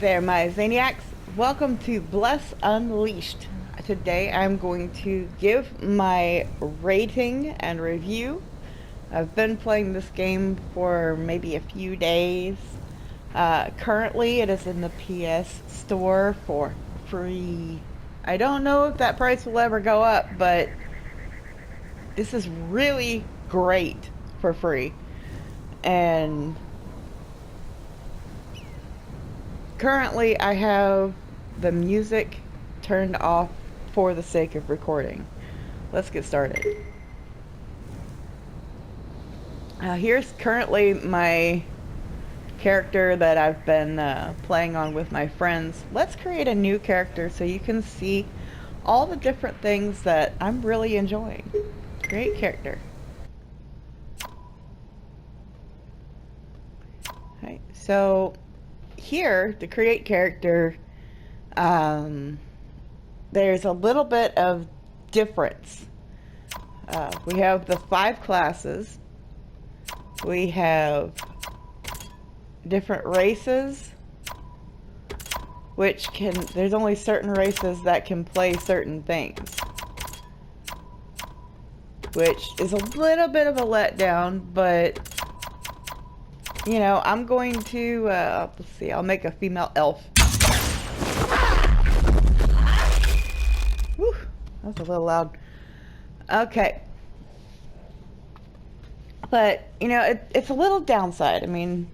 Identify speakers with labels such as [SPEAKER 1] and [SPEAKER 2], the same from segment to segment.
[SPEAKER 1] there, my Zaniacs. Welcome to Bless Unleashed. Today I'm going to give my rating and review. I've been playing this game for maybe a few days. Currently it is in the PS store for free. I don't know if that price will ever go up, but this is really great for free. And currently I have the music turned off for the sake of recording. Let's get started. Here's currently my character that I've been playing on with my friends. Let's create a new character so you can see all the different things that I'm really enjoying. Great character. Okay, so here to create character, there's a little bit of difference. We have the 5 classes. We have different races, which there's only certain races that can play certain things, which is a little bit of a letdown, but you know, I'm going to, let's see, I'll make a female elf. Whew, that was a little loud. Okay. But, you know, it's a little downside. I mean,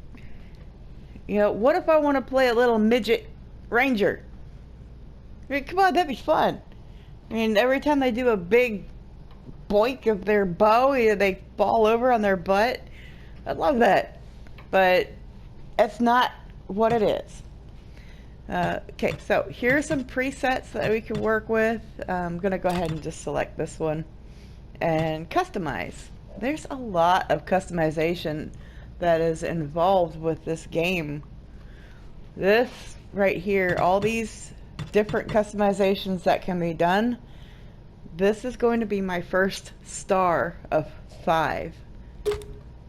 [SPEAKER 1] you know, what if I want to play a little midget ranger? I mean, come on, that'd be fun. I mean, every time they do a big boink of their bow, you know, they fall over on their butt. I'd love that. But that's not what it is. Okay, so here are some presets that we can work with. I'm going to go ahead and just select this one and customize. There's a lot of customization that is involved with this game. This right here, all these different customizations that can be done, this is going to be my first star of 5.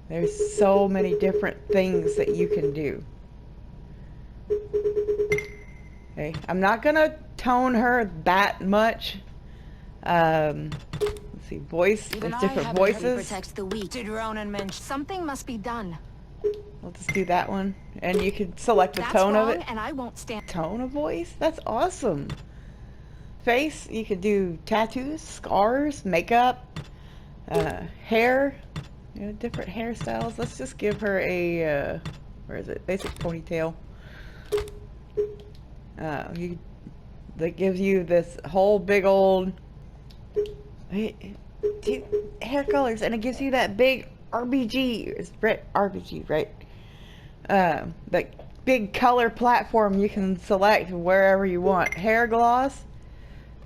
[SPEAKER 1] There's so many different things that you can do. Okay, I'm not gonna tone her that much. Let's see, voice. There's different voices.
[SPEAKER 2] Protects the weak. Something must be done.
[SPEAKER 1] We'll just do that one, and you can select the tone of it.
[SPEAKER 2] And I won't stand.
[SPEAKER 1] Tone of voice. That's awesome. Face. You could do tattoos, scars, makeup, hair. You know, different hairstyles. Let's just give her a, where is it? Basic ponytail. That gives you this whole big old hair colors, and it gives you that big RBG. It's RBG, right? That big color platform you can select wherever you want. Hair gloss.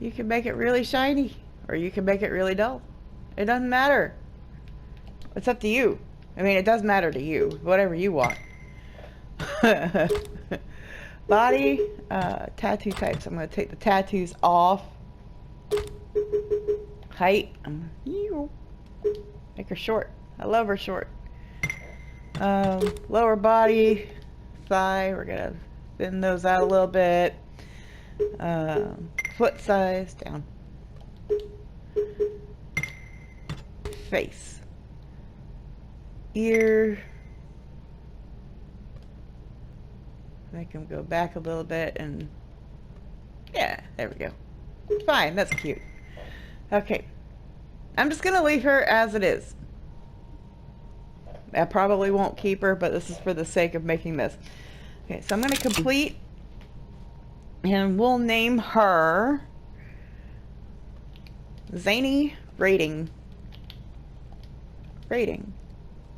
[SPEAKER 1] You can make it really shiny, or you can make it really dull. It doesn't matter. It's up to you. I mean, it does matter to you. Whatever you want. Body, tattoo types. I'm going to take the tattoos off. Height. Make her short. I love her short. Lower body, thigh. We're going to thin those out a little bit. Foot size, down. Face. Ear. Make them go back a little bit, and yeah, there we go. Fine, that's cute. Okay, I'm just gonna leave her as it is. I probably won't keep her, but this is for the sake of making this. Okay, so I'm gonna complete, and we'll name her Zany Rating.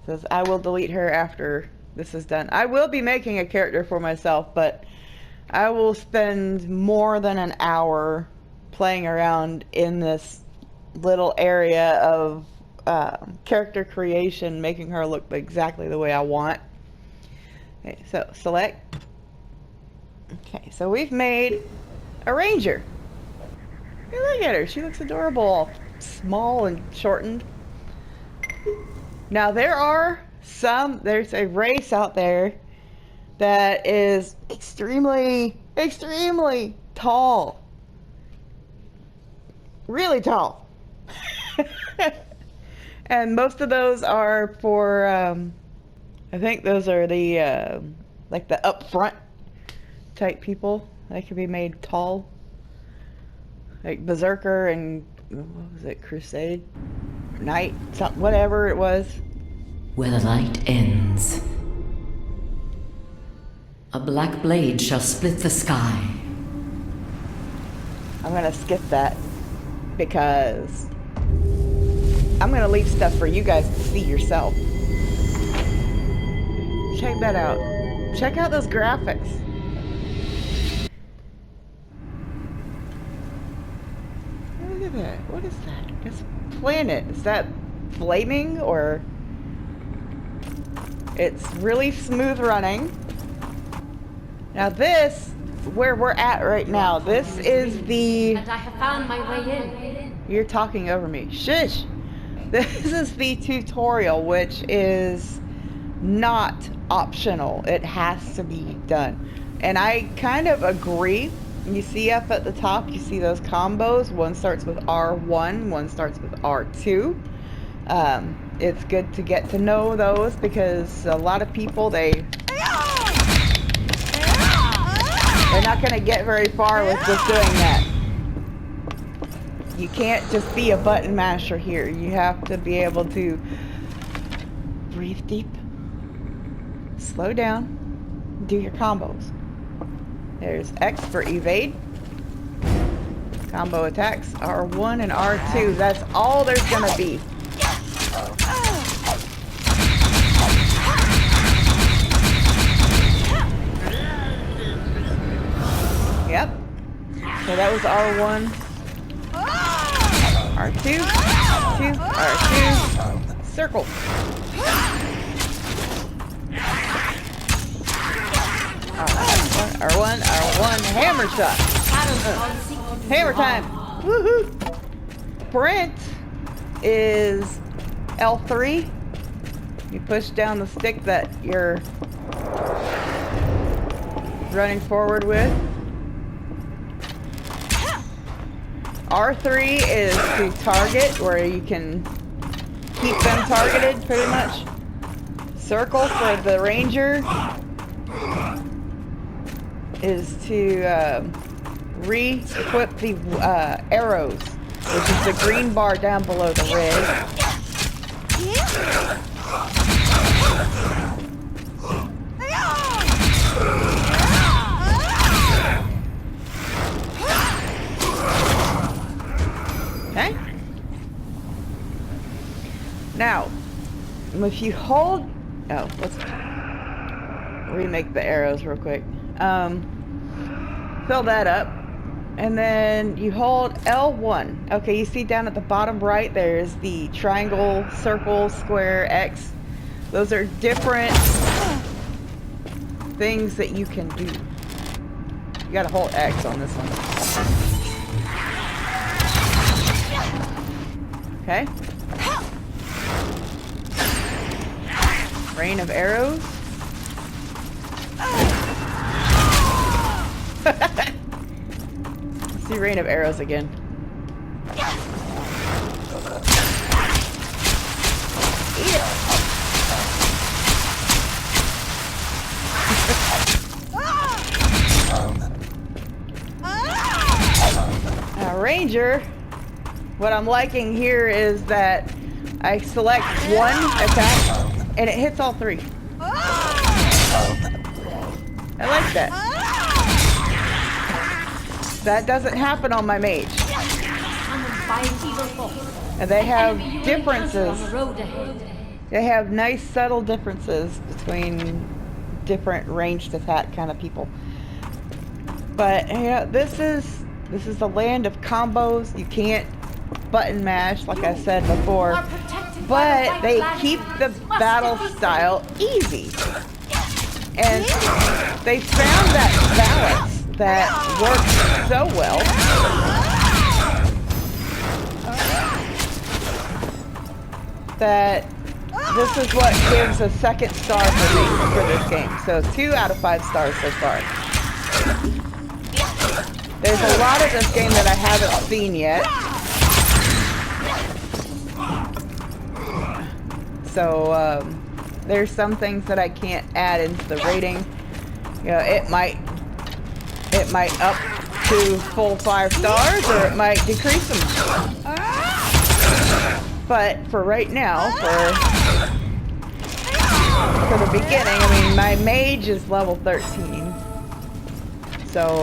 [SPEAKER 1] Says I will delete her after this is done. I will be making a character for myself, but I will spend more than an hour playing around in this little area of character creation, making her look exactly the way I want. Okay, so select. Okay, so we've made a ranger. Hey, look at her. She looks adorable, all small and shortened. Now there's a race out there that is extremely, extremely tall. Really tall. And most of those are for, I think those are the, like the up front type people. They can be made tall. Like Berserker and, what was it, Crusade? Knight, something, whatever it was.
[SPEAKER 3] Where the light ends, a black blade shall split the sky.
[SPEAKER 1] I'm gonna skip that because I'm gonna leave stuff for you guys to see yourself. Check that out. Check out those graphics. Look at that. What is that? It's a planet. Is that flaming or? It's really smooth running. Now this, where we're at right now, this is the...
[SPEAKER 4] And I have found my way in.
[SPEAKER 1] You're talking over me. Shush! This is the tutorial, which is not optional. It has to be done. And I kind of agree. You see up at the top, you see those combos. One starts with R1, one starts with R2. It's good to get to know those because a lot of people, they're not going to get very far with just doing that. You can't just be a button masher here. You have to be able to breathe deep, slow down, do your combos. There's X for evade. Combo attacks, R1 and R2. That's all there's gonna be. Yep. So that was R1. R2. R2. Circle. R1, R1, hammer shot. Hammer time. Woohoo. Sprint is L3. You push down the stick that you're running forward with. R3 is to target, where you can keep them targeted pretty much. Circle for the ranger is to re-equip the arrows, which is the green bar down below the red. Okay. Now, if you hold, let's remake the arrows real quick. Fill that up, and then you hold L1. Okay, you see down at the bottom right, there's the triangle, circle, square, X. Those are different things that you can do. You gotta hold X on this one. Okay. Rain of arrows. Let's see rain of arrows again. Eat it. Now, Ranger, what I'm liking here is that I select one attack and it hits all three. I like that. That doesn't happen on my mage. And they have differences. They have nice subtle differences between different ranged attack kind of people. But you know, this is the land of combos. You can't button mash like I said before. But they keep the battle style easy. And they found that balance that works so well. That this is what gives a second star for me for this game. So 2 out of 5 stars so far. There's a lot of this game that I haven't seen yet. So there's some things that I can't add into the rating. You know, it might up to full 5 stars, or it might decrease them. But for right now, for the beginning, I mean, my mage is level 13. So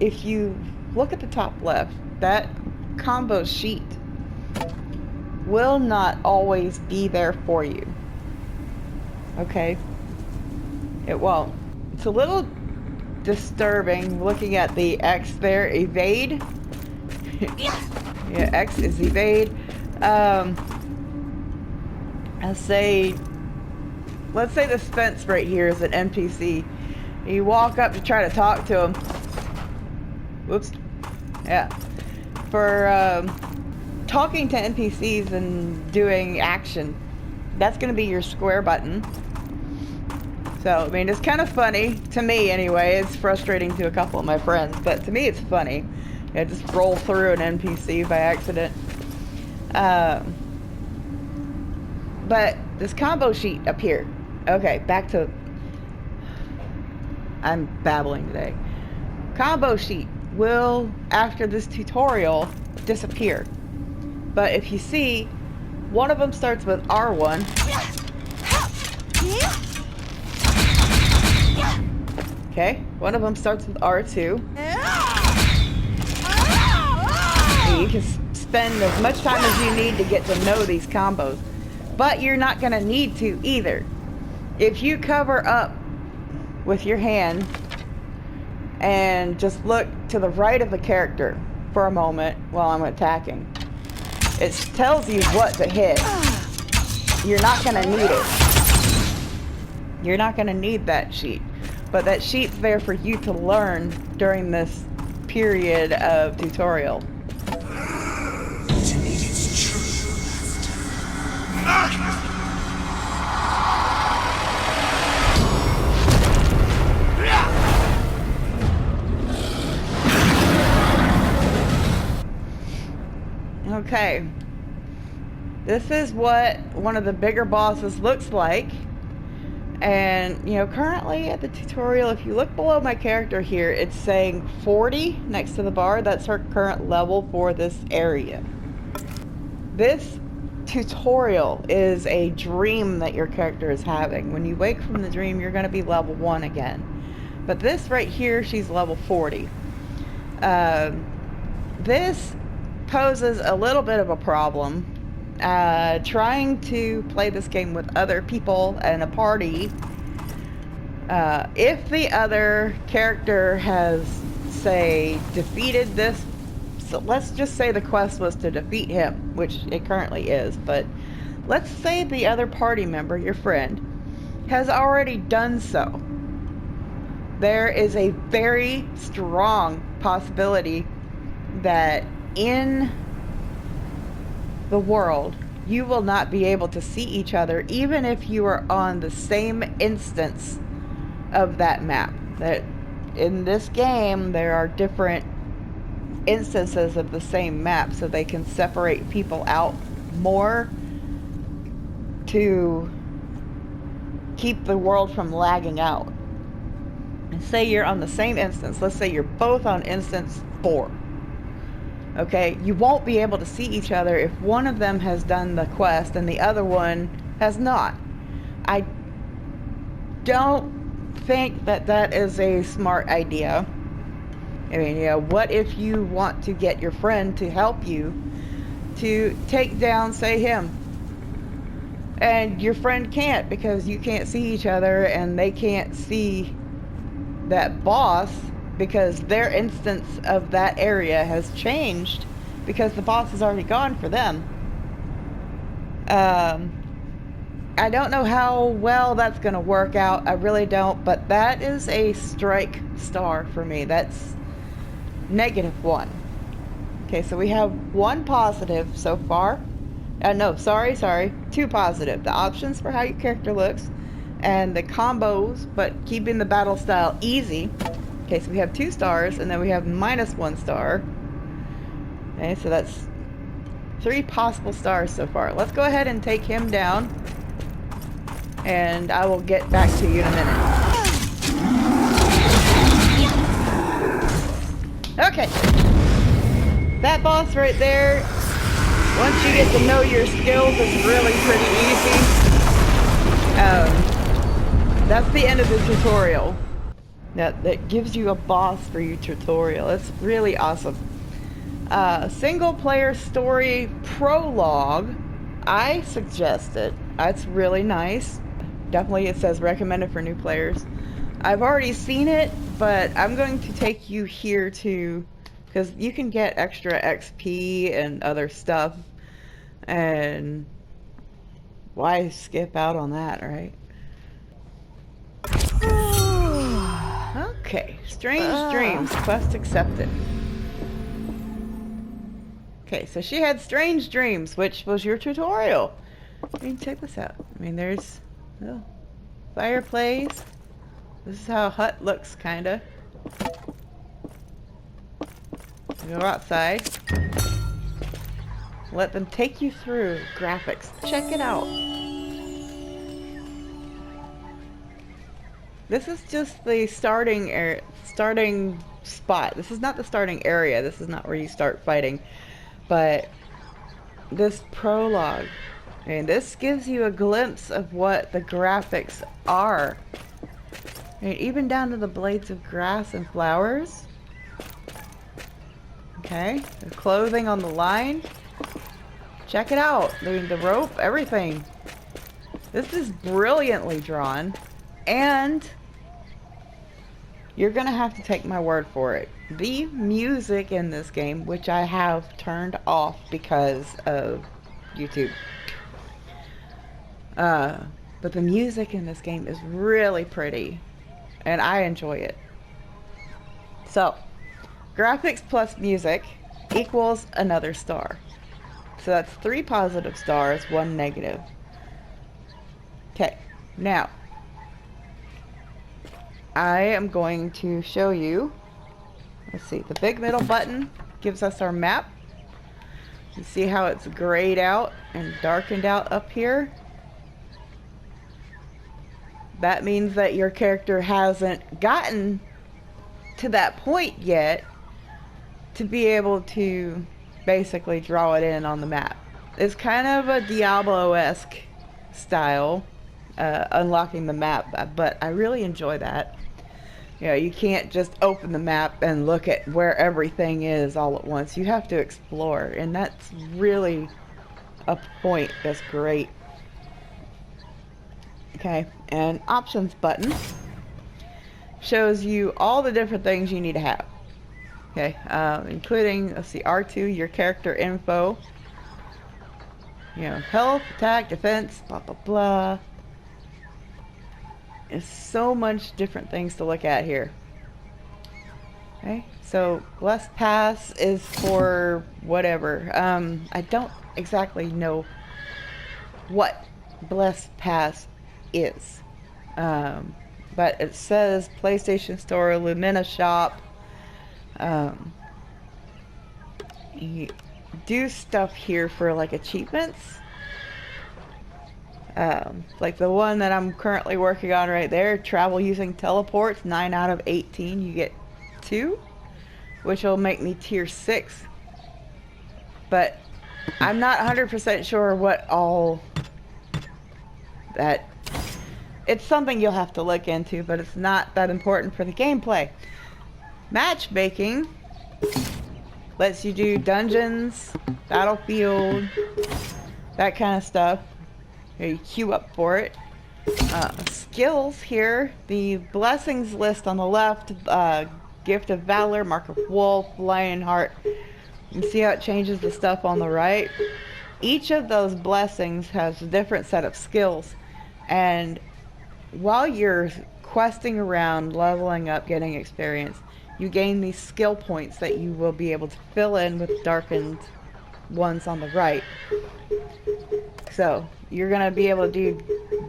[SPEAKER 1] if you look at the top left, that combo sheet will not always be there for you. Okay? It won't. It's a little disturbing looking at the X there, evade. Yeah, X is evade. Let's say the Spence right here is an NPC. You walk up to try to talk to him. Whoops. Yeah. For talking to NPCs and doing action, that's going to be your square button. So, I mean, it's kind of funny. To me, anyway. It's frustrating to a couple of my friends, but to me, it's funny. I just roll through an NPC by accident. But this combo sheet up here. Okay, back to... I'm babbling today. Combo sheet will, after this tutorial, disappear. But if you see, one of them starts with R1. Okay, one of them starts with R2. You can spend as much time as you need to get to know these combos. But you're not going to need to either. If you cover up with your hand and just look to the right of the character for a moment while I'm attacking, it tells you what to hit. You're not going to need it. You're not going to need that sheet. But that sheet's there for you to learn during this period of tutorial. Okay, this is what one of the bigger bosses looks like. And, you know, currently at the tutorial, if you look below my character here, it's saying 40 next to the bar. That's her current level for this area. This tutorial is a dream that your character is having. When you wake from the dream, you're going to be level 1 again. But this right here, she's level 40. This poses a little bit of a problem. Trying to play this game with other people and a party, if the other character has, say, defeated this, so let's just say the quest was to defeat him, which it currently is, but let's say the other party member, your friend, has already done so. There is a very strong possibility that in the world, you will not be able to see each other, even if you are on the same instance of that map. That in this game, there are different instances of the same map, so they can separate people out more to keep the world from lagging out. And say you're on the same instance. Let's say you're both on instance 4. Okay, you won't be able to see each other if one of them has done the quest and the other one has not. I don't think that that is a smart idea. I mean, you know, what if you want to get your friend to help you to take down, say, him? And your friend can't because you can't see each other and they can't see that boss, because their instance of that area has changed because the boss is already gone for them. I don't know how well that's going to work out. I really don't, but that is a strike star for me. That's -1. Okay, so we have 1 positive so far. No, sorry. 2 positive. The options for how your character looks and the combos, but keeping the battle style easy. Okay, so we have 2 stars, and then we have -1 star. Okay, so that's 3 possible stars so far. Let's go ahead and take him down, and I will get back to you in a minute. Okay. That boss right there, once you get to know your skills, it's really pretty easy. That's the end of the tutorial. That gives you a boss for your tutorial. It's really awesome. Single player story prologue, I suggest it. It's really nice. Definitely it says recommended for new players. I've already seen it, but I'm going to take you here to, because you can get extra XP and other stuff, and why skip out on that, right? Okay, strange dreams, quest accepted. Okay, so she had strange dreams, which was your tutorial. I mean, check this out. I mean, there's fireplace. This is how a hut looks, kinda. Go outside. Let them take you through graphics. Check it out. This is just the starting spot. This is not the starting area. This is not where you start fighting. But this prologue, and this gives you a glimpse of what the graphics are. And even down to the blades of grass and flowers. Okay, the clothing on the line. Check it out. I mean, the rope, everything. This is brilliantly drawn. And you're gonna have to take my word for it. The music in this game, which I have turned off because of YouTube. But the music in this game is really pretty. And I enjoy it. So, graphics plus music equals another star. So that's 3 positive stars, 1 negative. Okay, now I am going to show you, let's see, the big middle button gives us our map. You see how it's grayed out and darkened out up here? That means that your character hasn't gotten to that point yet to be able to basically draw it in on the map. It's kind of a Diablo-esque style, unlocking the map, but I really enjoy that. You know, you can't just open the map and look at where everything is all at once. You have to explore, and that's really a point that's great. Okay, and options button shows you all the different things you need to have. Okay, including, let's see, R2, your character info. You know, health, attack, defense, blah, blah, blah. There's so much different things to look at here. Okay, so Blessed Pass is for whatever. I don't exactly know what Blessed Pass is. But it says PlayStation Store, Lumina Shop. You do stuff here for like achievements. Like the one that I'm currently working on right there, travel using teleports, 9 out of 18, you get 2, which will make me tier 6. But I'm not 100% sure what all that, it's something you'll have to look into, but it's not that important for the gameplay. Matchmaking lets you do dungeons, battlefield, that kind of stuff. You queue up for it. Skills here, the blessings list on the left, Gift of Valor, Mark of Wolf, Lionheart. You see how it changes the stuff on the right? Each of those blessings has a different set of skills, and while you're questing around, leveling up, getting experience, you gain these skill points that you will be able to fill in with darkened ones on the right. So you're going to be able to do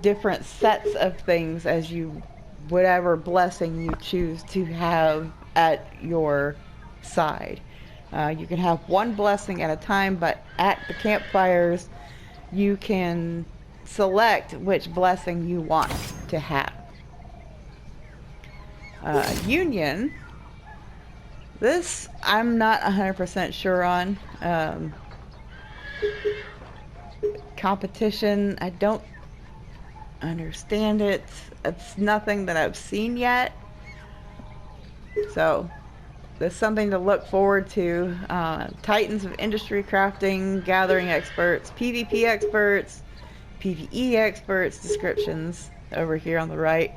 [SPEAKER 1] different sets of things as you, whatever blessing you choose to have at your side. You can have one blessing at a time, but at the campfires you can select which blessing you want to have. Union, this I'm not 100% sure on. Competition, I don't understand it. It's nothing that I've seen yet. So there's something to look forward to. Titans of industry, crafting, gathering experts, PvP experts, PvE experts, descriptions over here on the right.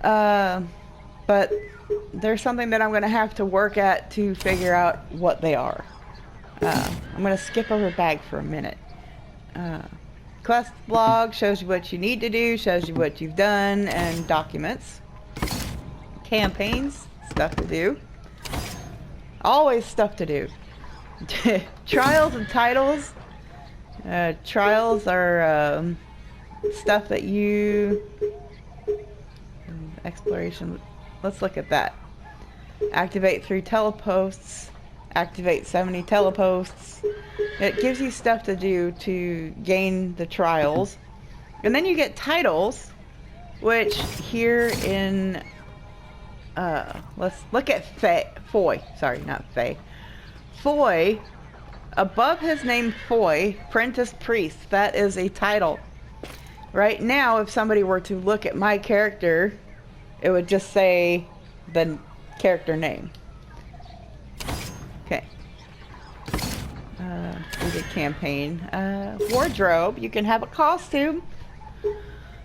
[SPEAKER 1] But there's something that I'm going to have to work at to figure out what they are. I'm going to skip over bag for a minute. Quest log shows you what you need to do, shows you what you've done, and documents. Campaigns, stuff to do. Always stuff to do. Trials and titles. Trials are stuff that you... Exploration. Let's look at that. Activate 3 teleposts. Activate 70 teleposts. It gives you stuff to do to gain the trials. And then you get titles, which here in... let's look at Foy. Sorry, not Faye. Foy, above his name Foy, Prentice Priest, that is a title. Right now, if somebody were to look at my character, it would just say the character name. Okay. Do the campaign. Wardrobe, you can have a costume.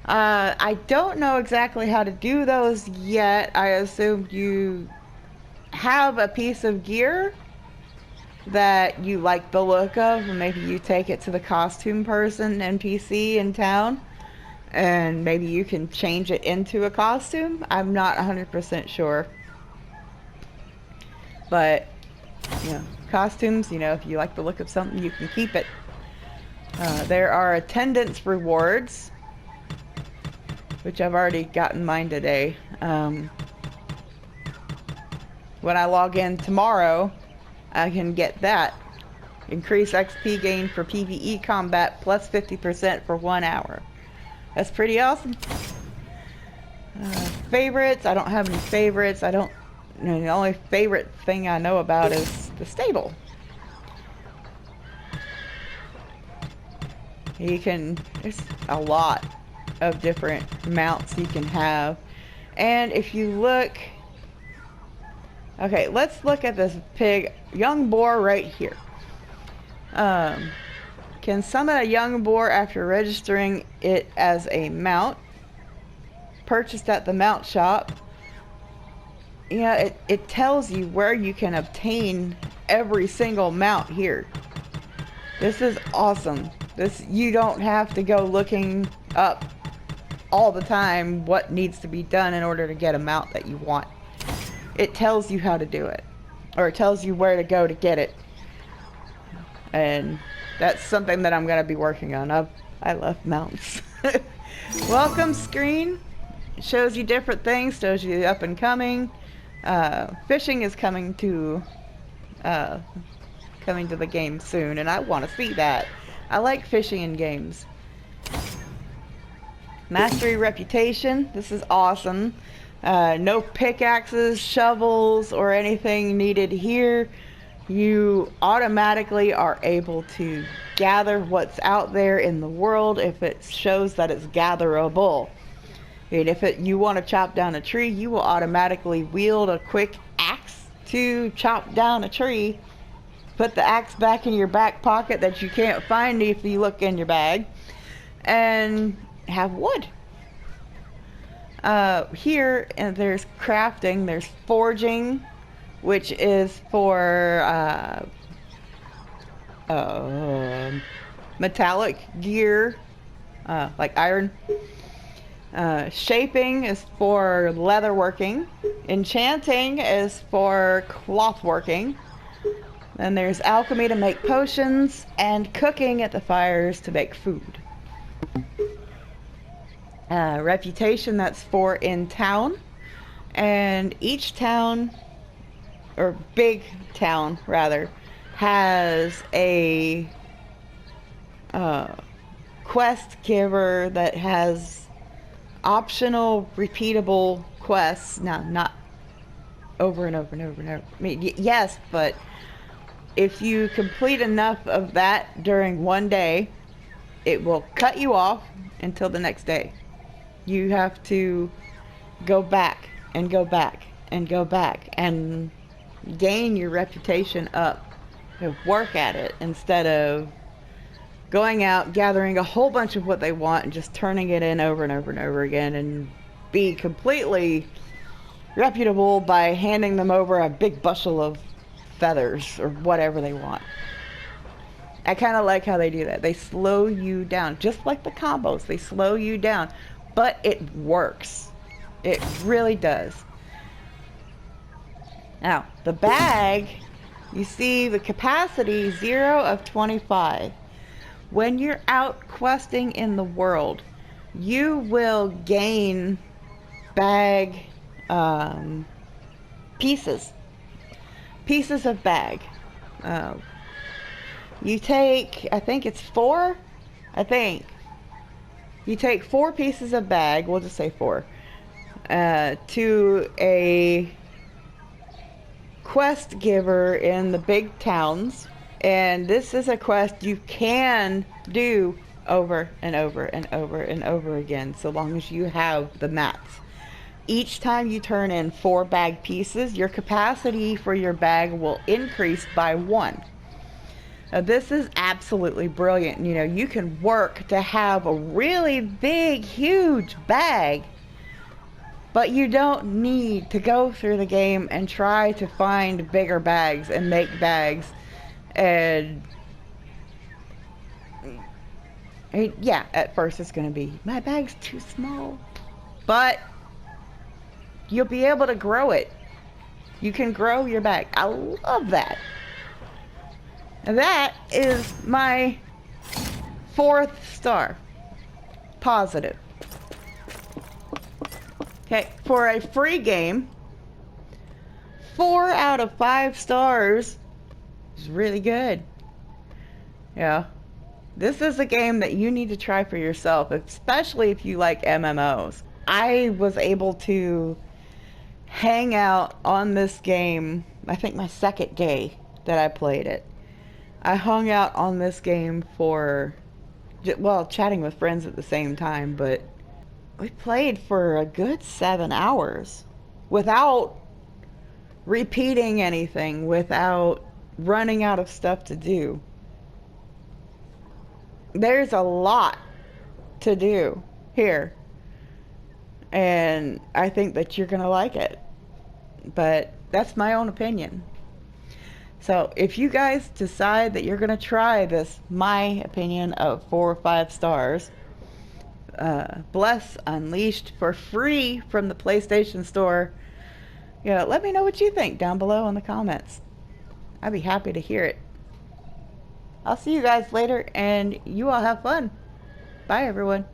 [SPEAKER 1] I don't know exactly how to do those yet. I assume you have a piece of gear that you like the look of, and maybe you take it to the costume person, NPC in town, and maybe you can change it into a costume. I'm not 100% sure. But, you know, costumes, you know, if you like the look of something, you can keep it. There are attendance rewards, which I've already gotten mine today. When I log in tomorrow, I can get that. Increase XP gain for PvE combat plus 50% for 1 hour. That's pretty awesome. Favorites, I don't have any favorites. The only favorite thing I know about is the stable. There's a lot of different mounts you can have. And if you look, okay, let's look at this pig, young boar right here. Can summon a young boar after registering it as a mount. Purchased at the mount shop. Yeah, it tells you where you can obtain every single mount here. This is awesome. You don't have to go looking up all the time what needs to be done in order to get a mount that you want. It tells you how to do it, or it tells you where to go to get it. And that's something that I'm going to be working on. I love mounts. Welcome screen. It shows you different things, shows you up and coming. Fishing is coming to the game soon, and I want to see that. I like fishing in games. Mastery reputation. This is awesome. No pickaxes, shovels, or anything needed here. You automatically are able to gather what's out there in the world if it shows that it's gatherable. And if you want to chop down a tree, you will automatically wield a quick axe to chop down a tree. Put the axe back in your back pocket that you can't find if you look in your bag, and have wood. Here, and there's crafting, there's forging, which is for metallic gear, like iron. Shaping is for leather working. Enchanting is for cloth working. Then there's alchemy to make potions, and cooking at the fires to make food. Reputation, that's for in town. And each town, or big town rather, has a quest giver that has optional repeatable quests. Now, not over and over and over and over. I mean, yes, but if you complete enough of that during one day, it will cut you off until the next day. You have to go back and go back and go back and gain your reputation up and work at it instead of going out, gathering a whole bunch of what they want and just turning it in over and over and over again and be completely reputable by handing them over a big bushel of feathers or whatever they want. I kind of like how they do that. They slow you down, just like the combos. They slow you down, but it works. It really does. Now, the bag, you see the capacity 0 of 25. When you're out questing in the world, you will gain bag pieces of bag. You take, I think it's 4, you take 4 pieces of bag, we'll just say 4, to a quest giver in the big towns, and this is a quest you can do over and over and over and over again, so long as you have the mats. Each time you turn in 4 bag pieces, your capacity for your bag will increase by 1. Now, this is absolutely brilliant. You know, you can work to have a really big, huge bag, but you don't need to go through the game and try to find bigger bags and make bags. And yeah, at first it's going to be, my bag's too small, but you'll be able to grow it. You can grow your bag. I love that. And that is my 4th star. Positive. Okay, for a free game, 4 out of 5 stars is really good. Yeah. This is a game that you need to try for yourself, especially if you like MMOs. I was able to hang out on this game, I think my 2nd day that I played it. I hung out on this game for, well, chatting with friends at the same time, but we played for a good 7 hours without repeating anything, without running out of stuff to do. There's a lot to do here, and I think that you're gonna like it, but that's my own opinion. So if you guys decide that you're gonna try this, my opinion of 4 or 5 stars, Bless Unleashed for free from the PlayStation Store, let me know what you think down below in the comments. I'd be happy to hear it. I'll see you guys later, and you all have fun. Bye, everyone.